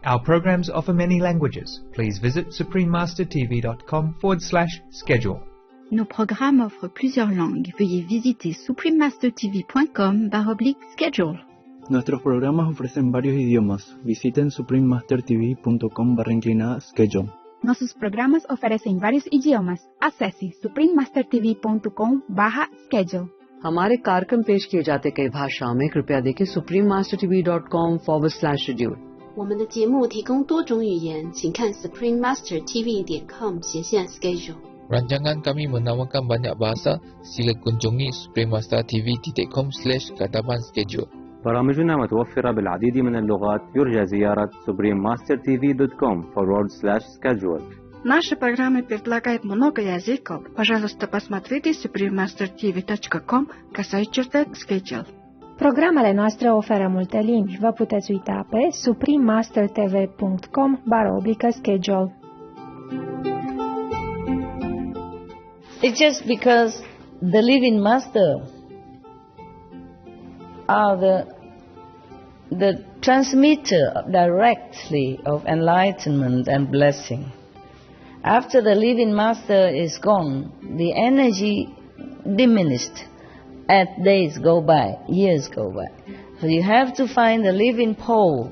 Our programs offer many languages. Please visit suprememastertv.com/schedule. Nos programmes offrent plusieurs langues. Veuillez visiter suprememastertv.com/schedule. Nuestros programas ofrecen varios idiomas. Visiten suprememastertv.com/schedule. Nossos programas oferecem vários idiomas. Acesse suprememastertv.com/schedule. हमारे कार्यक्रम पेश किए जाते कई भाषाओं में कृपया देखें suprememastertv.com/schedule。我们的节目提供多种语言，请看 suprememastertv.com/schedule。 Rancangan kami menawarkan banyak bahasa. Sila kunjungi suprememastertv.com/kataban-schedule. برامجنا متوفرة بالعديد من اللغات. يرجى زيارة suprememastertv.com/schedule. Наши программы предлагают много языков. Пожалуйста, посмотрите suprememastertv.com/schedule. Programele noastre oferă multe limbi. Vă puteți uita pe suprememastertv.com/schedule. It's just because the living master are the transmitter directly of enlightenment and blessing. After the living master is gone, the energy diminished. As days go by, years go by. So you have to find the living pole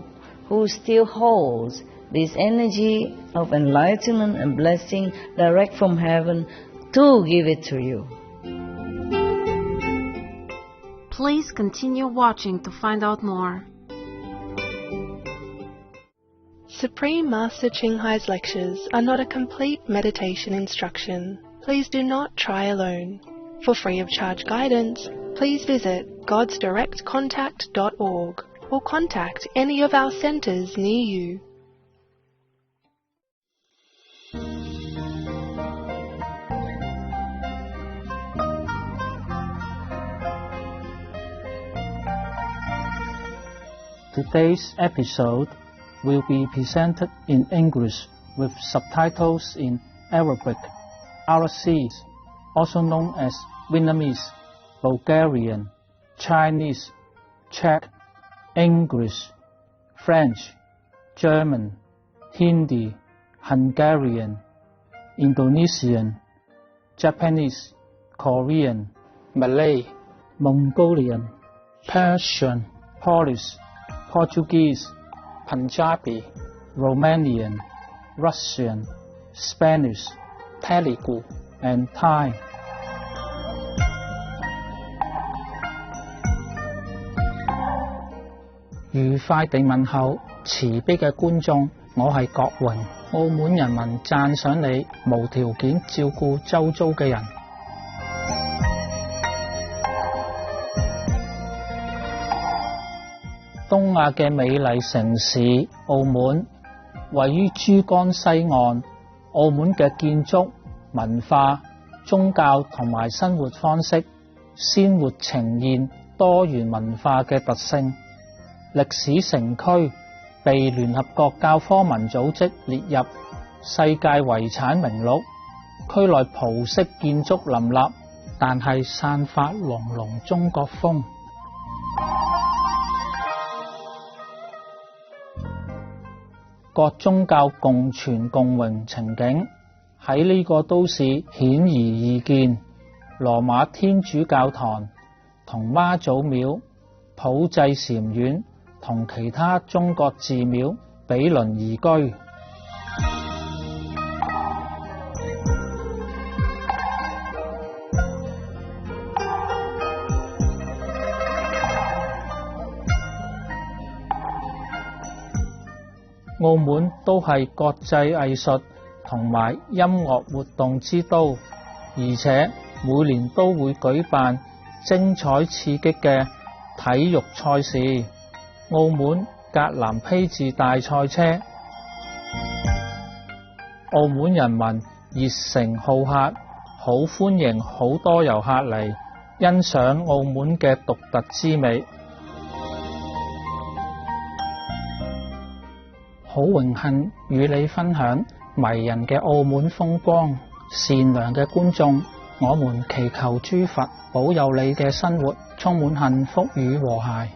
who still holds this energy of enlightenment and blessing direct from heaven to give it to you. Please continue watching to find out more. Supreme Master Ching Hai's lectures are not a complete meditation instruction. Please do not try alone. For free of charge guidance, please visit godsdirectcontact.org or contact any of our centers near you. Today's episode will be presented in English with subtitles in Arabic, Farsi, also known as Vietnamese, Bulgarian, Chinese, Czech, English, French, German, Hindi, Hungarian, Indonesian, Japanese, Korean, Malay, Mongolian, Persian, Polish, Portuguese, Punjabi, Romanian, Russian, Spanish, Telugu, and Thai. 愉快地問候，慈悲嘅觀眾，我係郭榮，澳門人民讚賞你無條件照顧周遭嘅人。東亞嘅美麗城市澳門，位於珠江西岸。澳門嘅建築、文化、宗教同埋生活方式，鮮活呈現多元文化嘅特性。歷史城區被聯合國教科文組織列入世界遺產名錄，區內葡式建築林立，但係散發濃濃中國風。各宗教共存共榮情景喺呢個都市顯而易見。羅馬天主教堂同媽祖廟、普濟禪院同其他中國寺廟比鄰而居。澳門都係國際藝術同埋音樂活動之都，而且每年都會舉辦精彩刺激嘅體育賽事。澳門格蘭披治大賽車，澳門人民熱誠好客，好歡迎好多遊客嚟欣賞澳門嘅獨特之美。好榮幸與你分享迷人嘅澳門風光。善良嘅觀眾，我們祈求諸佛保佑你嘅生活充滿幸福與和諧。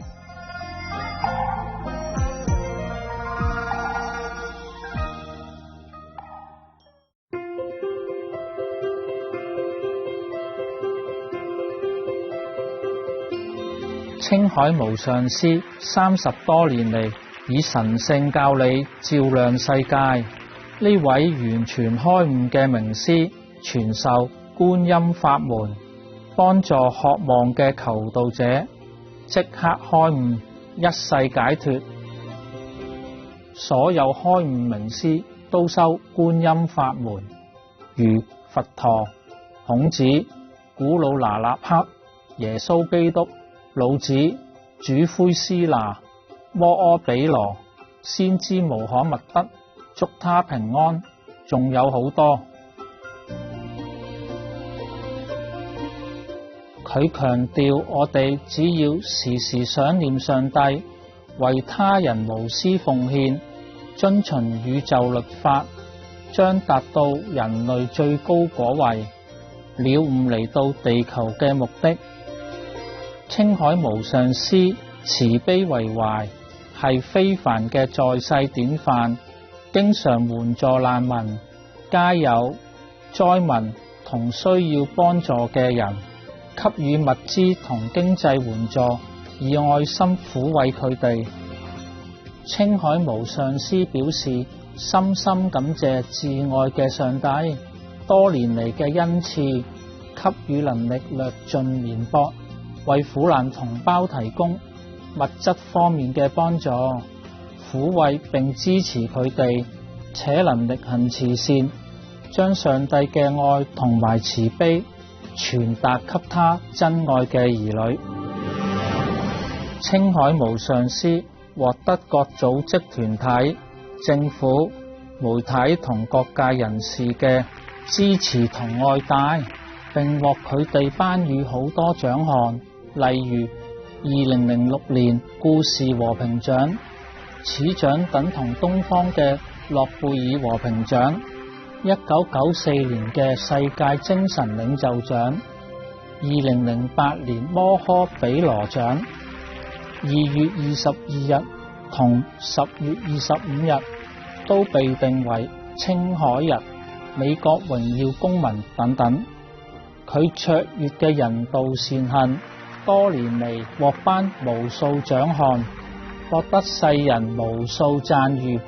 青海無上師30多年嚟以神聖教理照亮世界。呢位完全開悟嘅名師傳授觀音法門，幫助渴望嘅求道者即刻開悟，一世解脫。所有開悟名師都修觀音法門，如佛陀、孔子、古魯那納克、耶穌基督、老子、主灰斯拿、摩訶比羅、先知穆罕默德，祝他平安，仲有好多。佢強調我哋只要時時想念上帝，為他人無私奉獻，遵循宇宙律法，將達到人類最高果位，了悟嚟到地球嘅目的。青海無上師慈悲為懷，係非凡嘅在世典範，經常援助難民、街友、災民同需要幫助嘅人，給予物資同經濟援助，以愛心撫慰佢哋。青海無上師表示，深深感謝至愛嘅上帝多年嚟嘅恩賜，給予能力略盡綿薄，為苦難同胞提供物質方面嘅幫助，撫慰並支持佢哋，且能力行慈善，將上帝嘅愛同埋慈悲傳達給他真愛嘅兒女。青海無上師獲得各組織團體、政府、媒體同各界人士嘅支持同愛戴，並獲佢哋頒予好多獎項，例如2006年故事和平獎，此獎等同東方嘅諾貝爾和平獎；1994年嘅世界精神領袖獎；2008年摩訶比羅獎；2月22日同10月25日都被定為青海日、美國榮耀公民等等。佢卓越嘅人道善行，多年嚟獲頒無數獎項，獲得世人無數讚譽。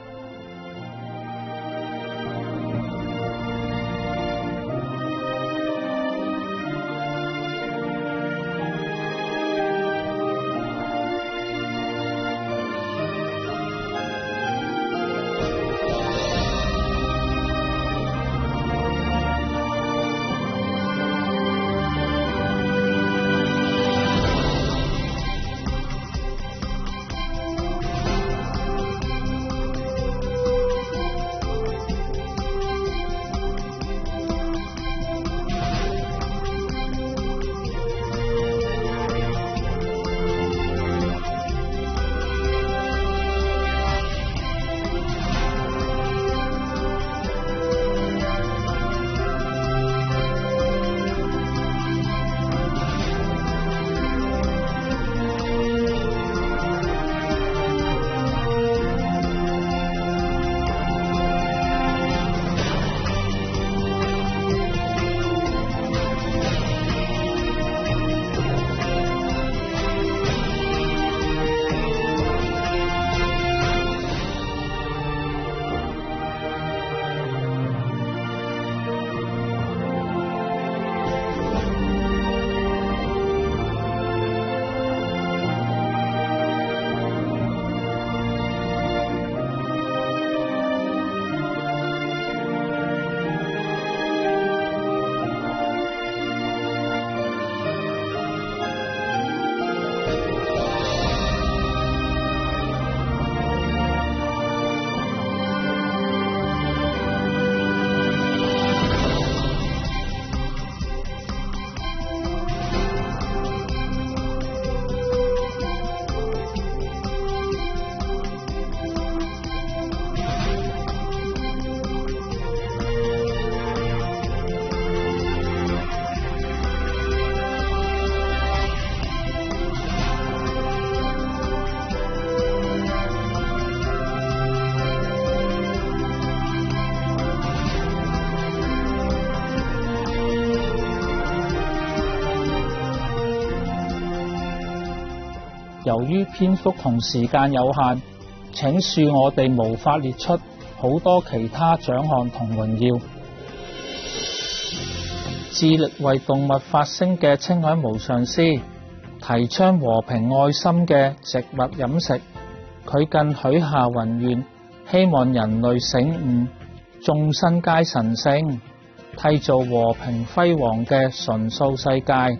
由於篇幅同時間有限，請恕我哋無法列出好多其他獎項同榮耀。致力為動物發聲嘅青海無上師，提倡和平愛心嘅植物飲食，佢更許下宏願，希望人類醒悟，眾生皆神聖，締造和平輝煌嘅純素世界，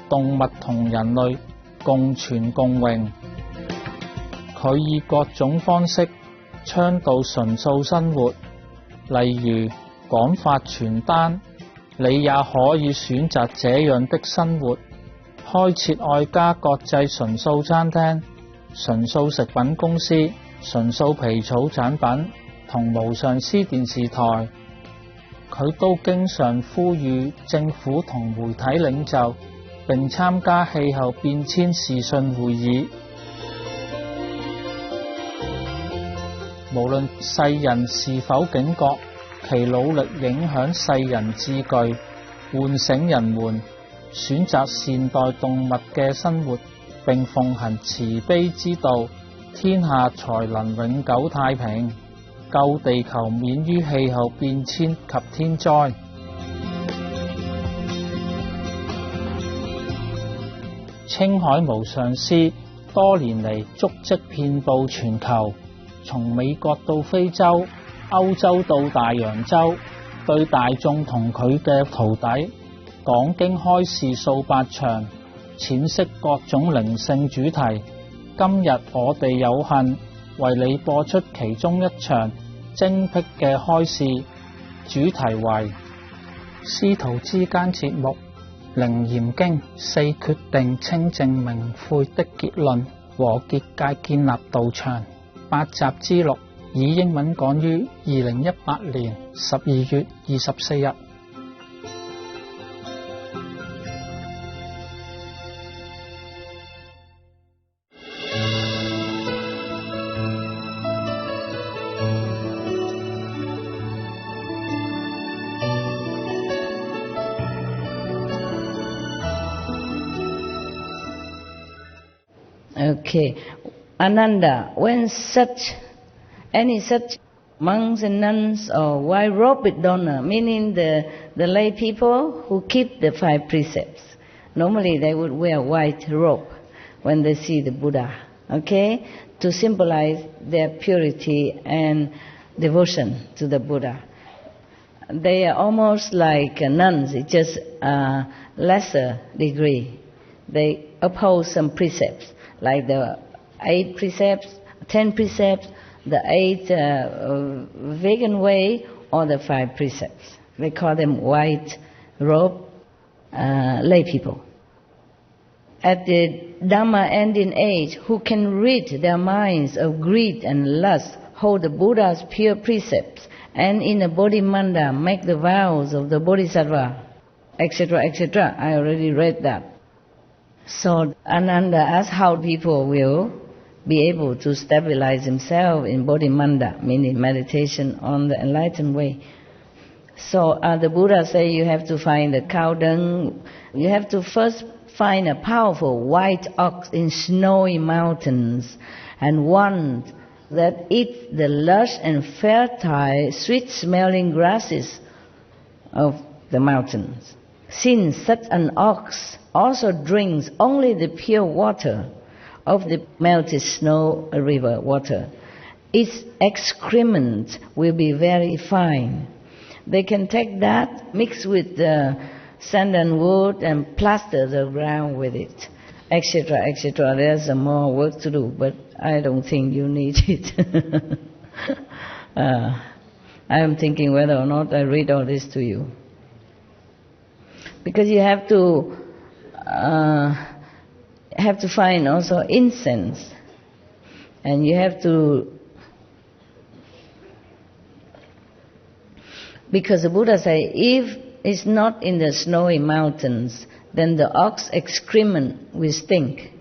動物同人類共存共榮。佢以各種方式倡導純素生活，例如廣發傳單，你也可以選擇這樣的生活，開設愛家國際純素餐廳、純素食品公司、純素皮草產品同無上師電視台。佢都經常呼籲政府同媒體領袖，並參加氣候變遷視訊會議。無論世人是否警覺，其努力影響世人智具，喚醒人們選擇善待動物嘅生活，並奉行慈悲之道，天下才能永久太平，救地球免於氣候變遷及天災。青海無上師多年嚟足跡遍佈全球，從美國到非洲、歐洲到大洋洲，對大眾同佢嘅徒弟講經開示數百場，闡釋各種靈性主題。今日我哋有幸為你播出其中一場精闢嘅開示，主題為師徒之間節目《楞嚴經》4決定清淨明悔的結論和結界建立道場8集之6，以英文講於2018年12月24日。Okay, Ananda, when any such monks and nuns or white-robed donor, meaning the lay people who keep the 5 precepts, normally they would wear white robe when they see the Buddha, okay, to symbolize their purity and devotion to the Buddha. They are almost like nuns, it's just a lesser degree. They uphold some precepts, like the 8 precepts, 10 precepts, the 8 vegan way, or the 5 precepts. They call them white robe lay people. At the Dhamma ending age, who can rid their minds of greed and lust, hold the Buddha's pure precepts, and in the Bodhimanda make the vows of the Bodhisattva, etc., etc. I already read that. So Ananda asked how people will be able to stabilize themselves in Bodhimanda, meaning meditation on the enlightened way. So the Buddha say you have to find the cow dung. You have to first find a powerful white ox in snowy mountains, and one that eats the lush and fertile, sweet-smelling grasses of the mountains. Since such an ox also drinks only the pure water of the melted snow river water, its excrement will be very fine. They can take that, mix with the sandalwood and plaster the ground with it, etc., etc. There's some more work to do, but I don't think you need it. I am thinking whether or not I read all this to you. Because you have to find also incense, and you have to, because the Buddha say, if it's not in the snowy mountains, then the ox excrement will stink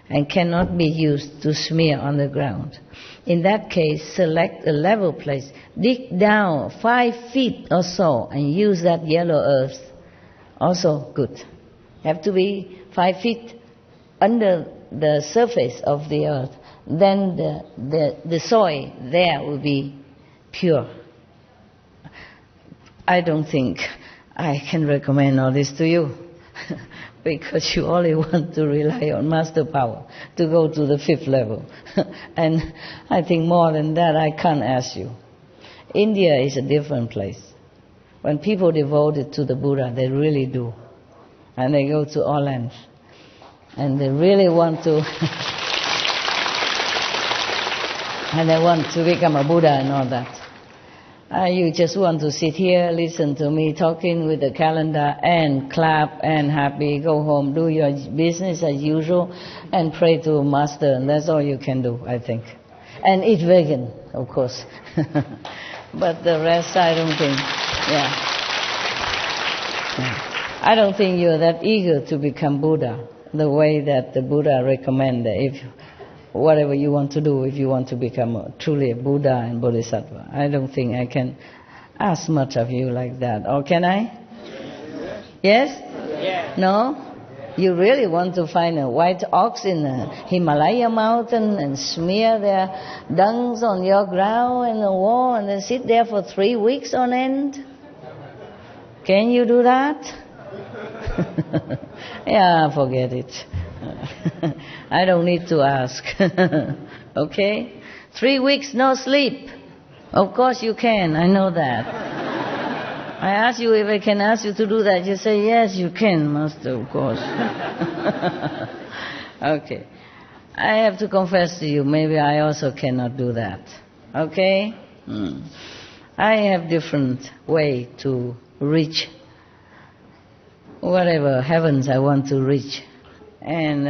and cannot be used to smear on the ground. In that case, select a level place, dig down 5 feet or so, and use that yellow earth. Also good. Have to be 5 feet under the surface of the earth, then the soil there will be pure. I don't think I can recommend all this to you because you only want to rely on master power to go to the 5th level. And I think more than that I can't ask you. India is a different place. When people devoted to the Buddha, they really do. And they go to all lengths. And they really want to and they want to become a Buddha and all that. You just want to sit here, listen to me talking with the calendar and clap and happy, go home, do your business as usual and pray to Master, and that's all you can do, I think. And eat vegan, of course. But the rest I don't think, I don't think you're that eager to become Buddha, the way that the Buddha recommended. If whatever you want to do, if you want to become truly a Buddha and Bodhisattva, I don't think I can ask much of you like that. Or can I? Yes? Yes? No? You really want to find a white ox in a Himalaya mountain and smear their dungs on your ground and the wall and then sit there for 3 weeks on end? Can you do that? Yeah, forget it. I don't need to ask. Okay? 3 weeks no sleep. Of course you can, I know that. I ask you if I can ask you to do that. You say, yes, you can, Master, of course. Okay. I have to confess to you, maybe I also cannot do that. Okay? I have different way to reach whatever heavens I want to reach. And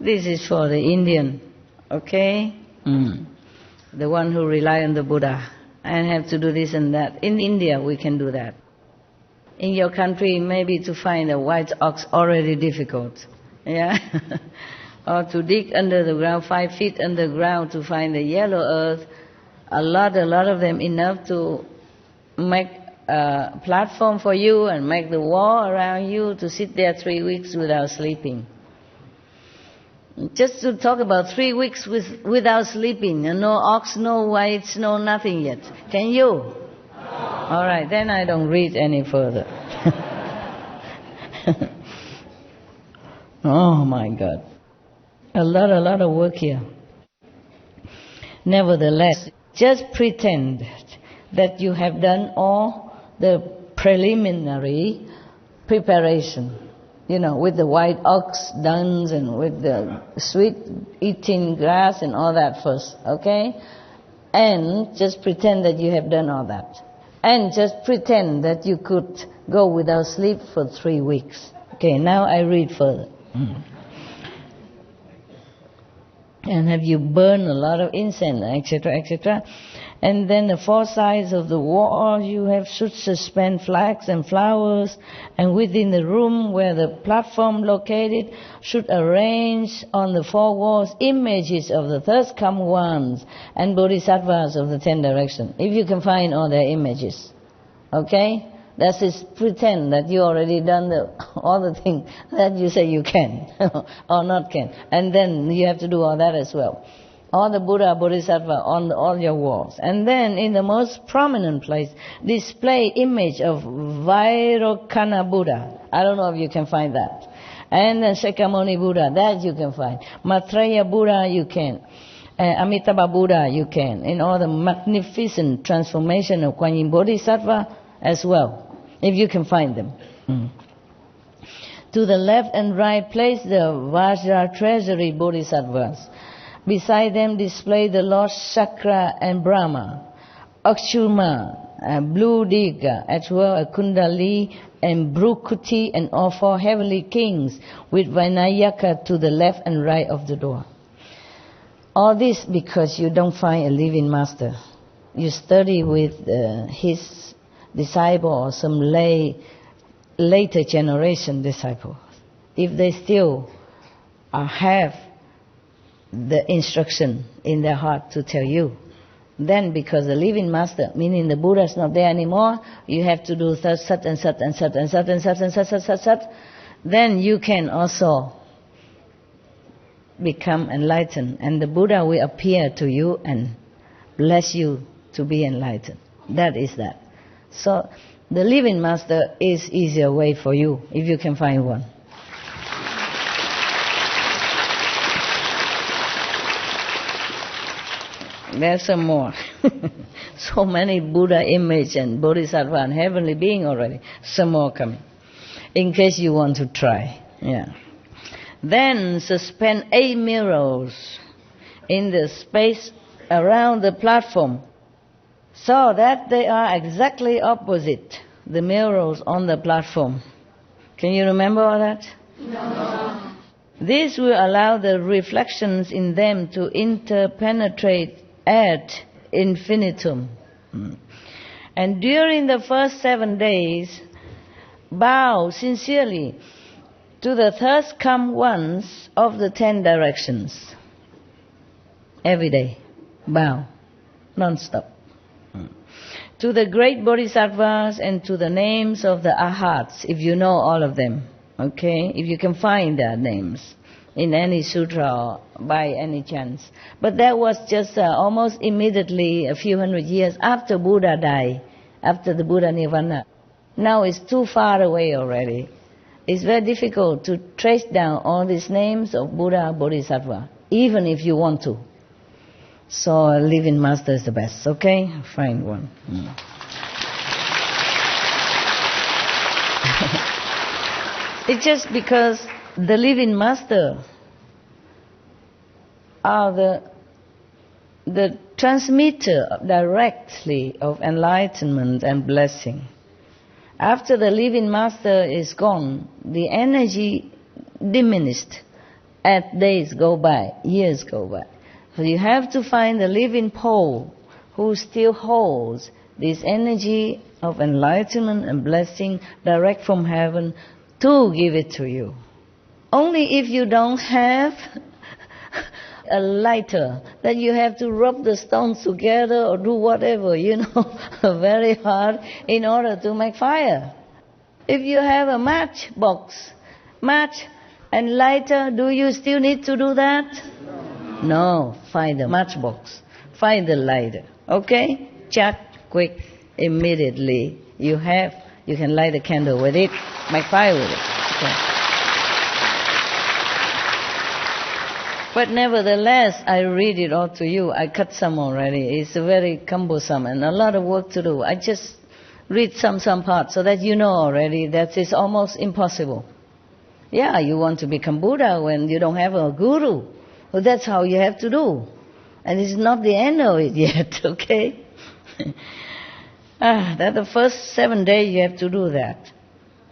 this is for the Indian, okay? The one who rely on the Buddha and have to do this and that. In India, we can do that. In your country, maybe to find a white ox already difficult, yeah? Or to dig under the ground, 5 feet underground to find the yellow earth, a lot of them, enough to make a platform for you and make the wall around you to sit there 3 weeks without sleeping. Just to talk about 3 weeks without sleeping, and no ox, no whites, no nothing yet. Can you? All right, then I don't read any further. Oh my God. A lot of work here. Nevertheless, just pretend that you have done all the preliminary preparation. You know, with the white ox dungs and with the sweet eating grass and all that first, okay? And just pretend that you have done all that. And just pretend that you could go without sleep for 3 weeks. Okay, now I read further. And have you burned a lot of incense, etc., etc. And then the 4 sides of the wall you should suspend flags and flowers, and within the room where the platform located should arrange on the 4 walls images of the third come ones and bodhisattvas of the 10 directions. If you can find all their images, okay? That is pretend that you already done all the things that you say you can or not can. And then you have to do all that as well. All the Buddha, Bodhisattva on all your walls. And then in the most prominent place, display image of Vairocana Buddha. I don't know if you can find that. And then Shakyamuni Buddha, that you can find. Maitreya Buddha, you can. Amitabha Buddha, you can. In all the magnificent transformation of Kuan Yin Bodhisattva as well, if you can find them. To the left and right, place the Vajra treasury Bodhisattvas. Beside them display the Lord Chakra and Brahma, Akshurma, Blue Diga, as well as Kundali and Bhrukuti and all 4 heavenly kings with Vinayaka to the left and right of the door. All this because you don't find a living master. You study with his disciple or some later generation disciples. If they still have the instruction in their heart to tell you, then because the living master, meaning the Buddha is not there anymore, you have to do such and such and such and such and such and such and such, then you can also become enlightened, and the Buddha will appear to you and bless you to be enlightened. That is that. So the living master is easier way for you if you can find one. There's some more. So many Buddha image and Bodhisattva and heavenly being already. Some more coming. In case you want to try. Yeah. Then suspend 8 mirrors in the space around the platform, so that they are exactly opposite the mirrors on the platform. Can you remember all that? No. This will allow the reflections in them to interpenetrate ad infinitum. And during the first 7 days, bow sincerely to the thirst come ones of the 10 directions. Every day, bow, non-stop. To the great bodhisattvas and to the names of the arhats, if you know all of them, okay? If you can find their names in any sutra or by any chance. But that was just almost immediately a few hundred years after Buddha died, after the Buddha Nirvana. Now it's too far away already. It's very difficult to trace down all these names of Buddha, Bodhisattva, even if you want to. So a living master is the best, okay? Find one. It's just because the living master are the transmitter directly of enlightenment and blessing. After the living master is gone, the energy diminished as days go by, years go by. So you have to find the living pole who still holds this energy of enlightenment and blessing direct from heaven to give it to you. Only if you don't have a lighter that you have to rub the stones together or do whatever, very hard in order to make fire. If you have a match and lighter, do you still need to do that? No. Find the matchbox. Find the lighter. Okay? Chat, quick, immediately. You can light a candle with it, make fire with it. Okay. But nevertheless, I read it all to you. I cut some already. It's very cumbersome and a lot of work to do. I just read some parts so that you know already that it's almost impossible. Yeah, you want to become Buddha when you don't have a guru. Well, that's how you have to do. And it's not the end of it yet, okay? That the first 7 days you have to do that.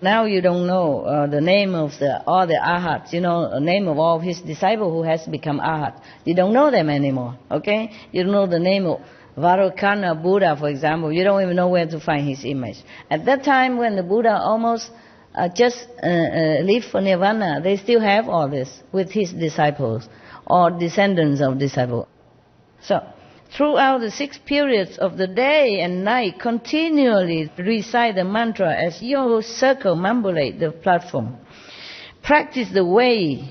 Now you don't know the name of all the arhats, the name of all his disciples who has become arhat. You don't know them anymore, okay? You don't know the name of Vairocana Buddha, for example. You don't even know where to find his image. At that time when the Buddha almost just left for Nirvana, they still have all this with his disciples or descendants of disciples. So, throughout the 6 periods of the day and night, continually recite the mantra as you circumambulate the platform. Practice the way,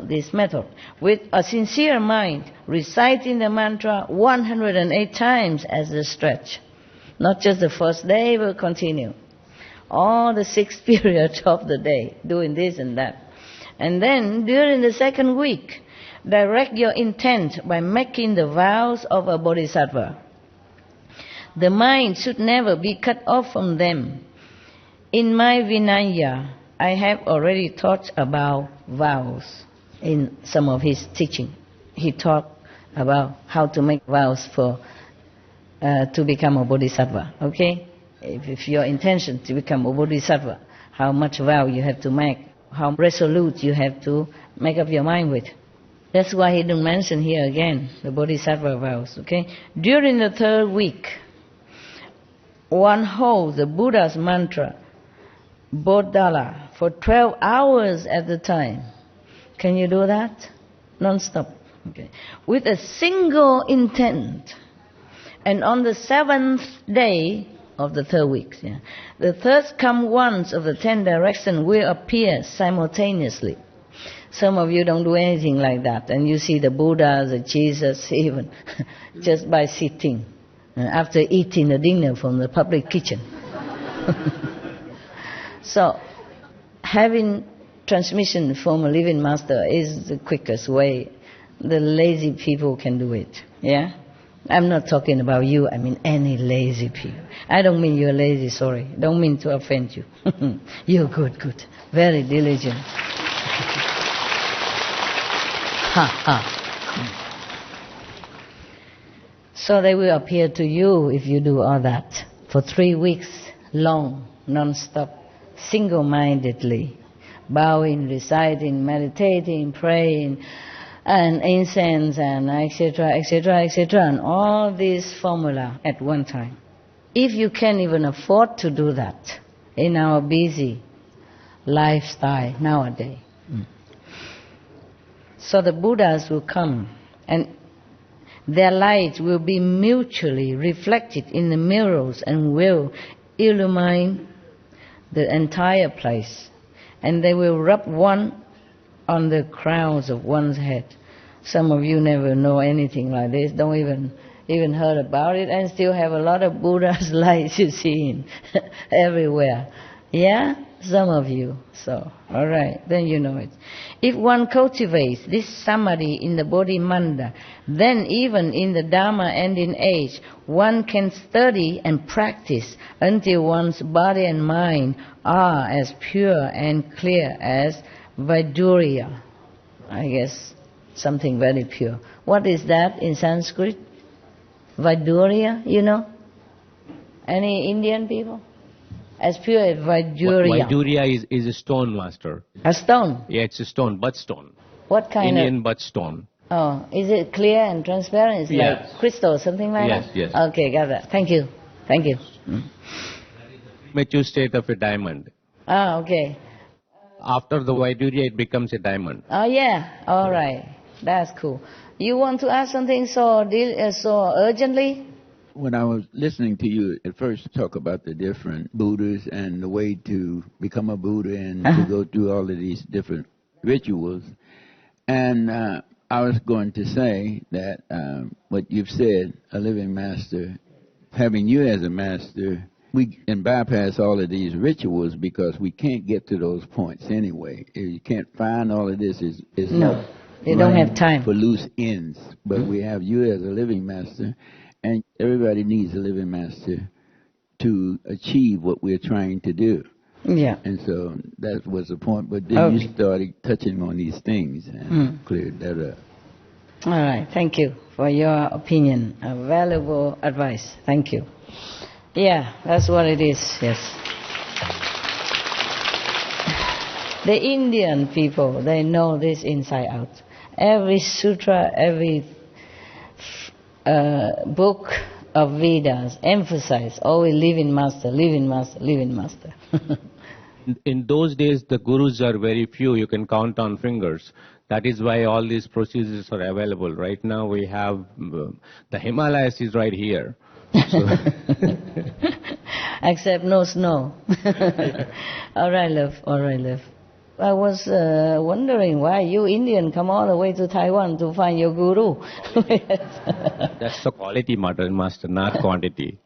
this method, with a sincere mind, reciting the mantra 108 times as a stretch. Not just the first day, but continue. All the 6 periods of the day, doing this and that. And then, during the 2nd week, direct your intent by making the vows of a bodhisattva. The mind should never be cut off from them. In my Vinaya, I have already taught about vows in some of his teaching. He taught about how to make vows to become a bodhisattva. Okay? If your intention to become a bodhisattva, how much vow you have to make, how resolute you have to make up your mind with. That's why he didn't mention here again the bodhisattva vows, okay? During the 3rd week, one holds the Buddha's mantra, Bodhala, for 12 hours at a time. Can you do that? Non-stop, okay? With a single intent. And on the 7th day of the 3rd week, the third come ones of the 10 directions will appear simultaneously. Some of you don't do anything like that, and you see the Buddha, the Jesus, even just by sitting after eating the dinner from the public kitchen. So, having transmission from a living master is the quickest way. The lazy people can do it. Yeah? I'm not talking about you, I mean any lazy people. I don't mean you're lazy, sorry. Don't mean to offend you. You're good. Very diligent. Ha ha. So they will appear to you if you do all that for 3 weeks long, non-stop, single-mindedly, bowing, reciting, meditating, praying, and incense, and etc., and all these formula at one time. If you can't even afford to do that in our busy lifestyle nowadays, so the Buddhas will come and their light will be mutually reflected in the mirrors and will illumine the entire place. And they will rub one on the crowns of one's head. Some of you never know anything like this, don't even heard about it, and still have a lot of Buddha's lights you see everywhere. Yeah? Some of you. So, alright, then you know it. If one cultivates this samadhi in the Bodhimanda, then even in the Dharma ending age, one can study and practice until one's body and mind are as pure and clear as Vaidurya. I guess something very pure. What is that in Sanskrit? Vaidurya, you know? Any Indian people? As pure as Vaidurya. Vaidurya is a stone, master. A stone? Yeah, it's a stone, but stone. What kind Indian but stone. Oh, is it clear and transparent? It's yes. Like crystal, something like that? Yes. Okay, got that. Thank you. Mature state of a diamond. Ah, okay. After the Vaidurya, it becomes a diamond. Oh, yeah. All right. That's cool. You want to ask something so urgently? When I was listening to you at first talk about the different Buddhas and the way to become a Buddha and to go through all of these different rituals, and I was going to say that what you've said, a living master, having you as a master, we can bypass all of these rituals because we can't get to those points anyway. If you can't find all of this, is no, you don't have time for loose ends. But we have you as a living master, and everybody needs a living master to achieve what we're trying to do. Yeah. And so that was the point. But then you started touching on these things and cleared that up. All right. Thank you for your opinion. A valuable advice. Thank you. Yeah, that's what it is. Yes. The Indian people, they know this inside out. Every sutra, every book of Vedas emphasize always living master, living master, living master. In those days, the gurus are very few. You can count on fingers. That is why all these procedures are available. Right now we have, the Himalayas is right here. So Except no snow. All right, love. I was wondering why you Indian come all the way to Taiwan to find your guru. That's the quality, master, not quantity.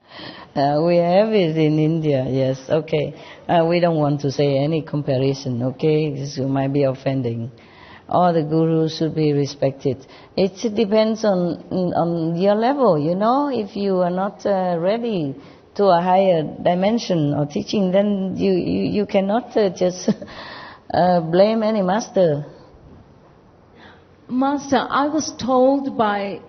We have it in India, yes. Okay. We don't want to say any comparison, okay? Because you might be offending. All the gurus should be respected. It depends on your level, you know. If you are not ready to a higher dimension or teaching, then you cannot just blame any master. Master, I was told by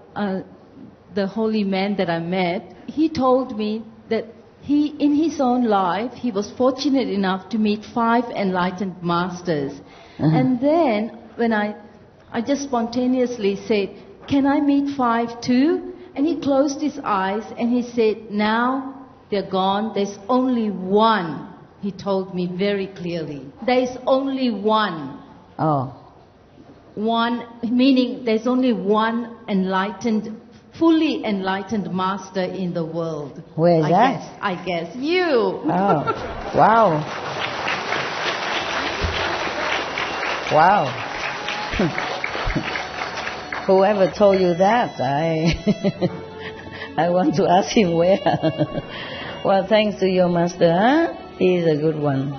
the holy man that I met, he told me that he, in his own life, he was fortunate enough to meet 5 enlightened masters. And then when I just spontaneously said, can I meet 5 too? And he closed his eyes and he said, now they're gone, there's only one. He told me very clearly. There's only one. Oh. One, meaning there's only one enlightened, fully enlightened master in the world. Where is that? I guess you. Oh. Wow. Wow. Whoever told you that, I want to ask him where. Well, thanks to your master, huh? He is a good one.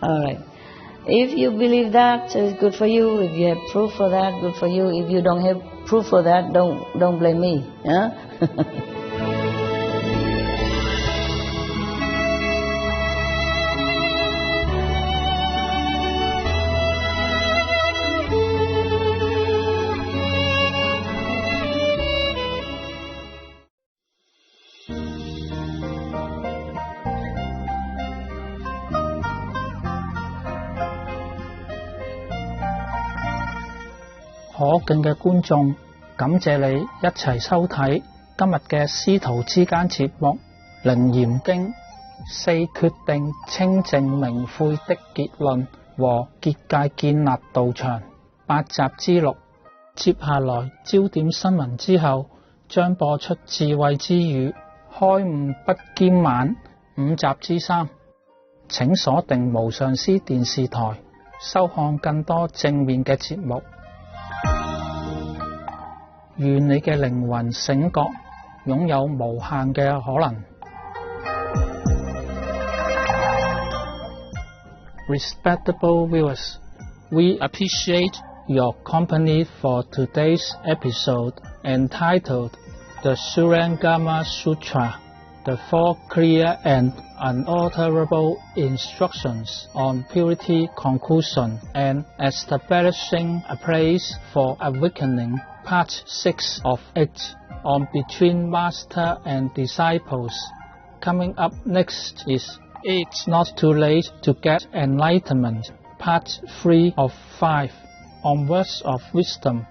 All right. If you believe that, it's good for you. If you have proof for that, good for you. If you don't have proof for that, don't blame me, huh?可敬嘅觀眾，感謝你一齊收睇今日嘅師徒之間節目《楞嚴經》4決定清淨明悔的結論和結界建立道場8集之6。接下來焦點新聞之後，將播出智慧之語開悟不堅晚5集之3。請鎖定無上師電視台，收看更多正面嘅節目。願你嘅靈魂醒覺，擁有無限嘅可能。Respectable viewers, we appreciate your company for today's episode entitled The Surangama Sutra, the 4 clear and unalterable instructions on purity, conclusion, and establishing a place for awakening. Part 6 of 8 on Between Master and Disciples. Coming up next is It's Not Too Late to Get Enlightenment. Part 3 of 5 on Words of Wisdom.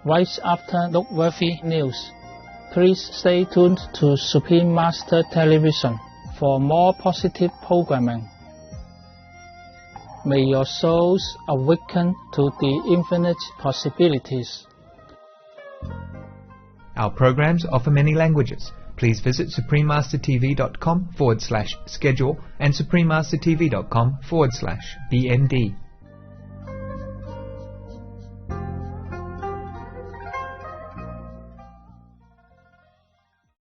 Right after noteworthy news. Please stay tuned to Supreme Master Television for more positive programming. May your souls awaken to the infinite possibilities. Our programs offer many languages. Please visit suprememastertv.com/schedule and suprememastertv.com/BND.